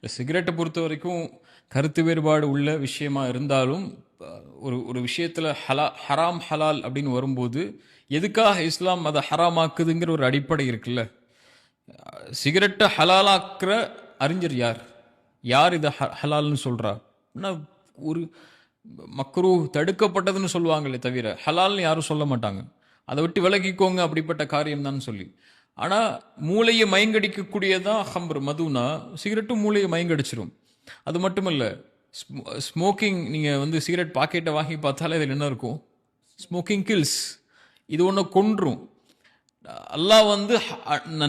சிகரெட்டை பொறுத்த வரைக்கும் கருத்து வேறுபாடு உள்ள விஷயமா இருந்தாலும் ஒரு ஒரு விஷயத்தில் ஹராம் ஹலால் அப்படின்னு வரும்போது எதுக்காக இஸ்லாம் அதை ஹராமாக்குதுங்கிற ஒரு அடிப்படை இருக்குல்ல. சிகரெட்டை ஹலாலாக்குற அறிஞர் யார்? யார் இதை ஹலால்னு சொல்கிறா? ஒரு மக்ரூ தடுக்கப்பட்டதுன்னு சொல்லுவாங்களே தவிர ஹலால்னு யாரும் சொல்ல மாட்டாங்க. அதை விட்டு விலகிக்கோங்க அப்படிப்பட்ட காரியம் தான் சொல்லி. ஆனால் மூளையை மயங்கடிக்கக்கூடியதான் ஹம்ர் மதுனா, சிகரெட்டும் மூளையை மயங்கடிச்சிரும். அது மட்டும் இல்லை, ஸ்மோக்கிங் நீங்கள் சிகரெட் பாக்கெட்டை வாங்கி பார்த்தாலே இதில் என்ன இருக்கும்? Smoking kills. இது ஒன்று கொன்றும். அல்லாஹ்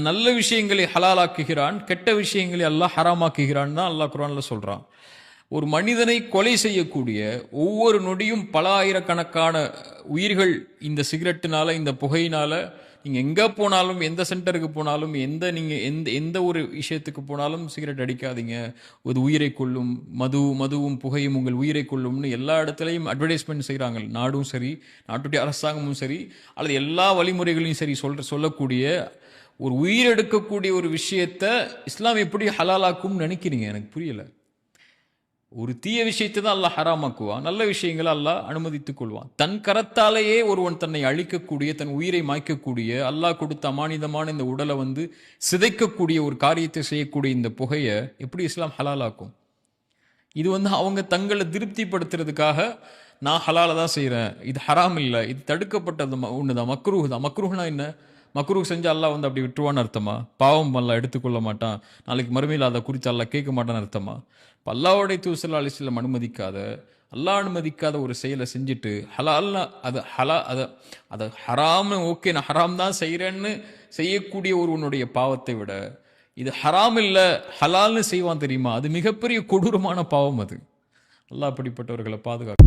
நல்ல விஷயங்களை ஹலாலாக்குகிறான், கெட்ட விஷயங்களை அல்லாஹ் ஹராமாக்குகிறான் தான் அல்லாஹ் குர்ஆன்ல சொல்கிறான். ஒரு மனிதனை கொலை செய்யக்கூடிய ஒவ்வொரு நொடியும் பல ஆயிரக்கணக்கான உயிர்கள் இந்த சிகரெட்டினால, இந்த புகையினால. நீங்கள் எங்கே போனாலும், எந்த சென்டருக்கு போனாலும், எந்த ஒரு விஷயத்துக்கு போனாலும் சிகரெட் அடிக்காதீங்க, ஒரு உயிரை கொள்ளும், மதுவும் புகையும் உங்கள் உயிரை கொள்ளும்னு எல்லா இடத்துலையும் அட்வர்டைஸ்மெண்ட் செய்கிறாங்க. நாடும் சரி, நாட்டுடைய அரசாங்கமும் சரி, அல்லது எல்லா வழிமுறைகளையும் சரி சொல்லக்கூடிய ஒரு உயிரெடுக்கக்கூடிய ஒரு விஷயத்தை இஸ்லாம் எப்படி ஹலாலாக்கும்னு நினைக்கிறீங்க? எனக்கு புரியலை. ஒரு தீய விஷயத்தை தான் அல்லாஹ் ஹராமாக்குவான், நல்ல விஷயங்களை அல்லாஹ் அனுமதித்துக் கொள்வான். தன் கரத்தாலேயே ஒருவன் தன்னை அழிக்கக்கூடிய, தன் உயிரை மாய்க்கக்கூடிய, அல்லாஹ் கொடுத்த அமானிதமான இந்த உடலை சிதைக்கக்கூடிய ஒரு காரியத்தை செய்யக்கூடிய இந்த புகையை எப்படி இஸ்லாம் ஹலாலாக்கும்? இது அவங்க தங்களை திருப்திப்படுத்துறதுக்காக நான் ஹலால தான் செய்கிறேன், இது ஹராம் இல்லை, இது தடுக்கப்பட்டது ஒன்று தான், மக்ரூஹ் தான். மக்ரூஹ்னா என்ன? மக்ரூஹ் செஞ்சு அல்லாஹ் அப்படி விட்டுருவான்னு அர்த்தமா? பாவம் அல்லாஹ் எடுத்துக்கொள்ள மாட்டான், நாளைக்கு மறுமையில் அதை குறித்து அல்லாஹ் கேட்க மாட்டான்னு அர்த்தமா? அல்லாஹ்வுடைய தூதர் ஸல்லல்லாஹு அலைஹி வஸல்லம் அல்லாஹ் அனுமதிக்காத ஒரு செயலை செஞ்சுட்டு ஹலால்னா அதை ஹராம், ஓகே நான் ஹராம் தான் செய்கிறேன்னு செய்யக்கூடிய ஒருவனுடைய பாவத்தை விட இது ஹராம் இல்லை ஹலால்னு செய்வான் தெரியுமா? அது மிகப்பெரிய கொடூரமான பாவம். அது அல்லாஹ் அப்படிப்பட்டவர்களை பாதுகாக்க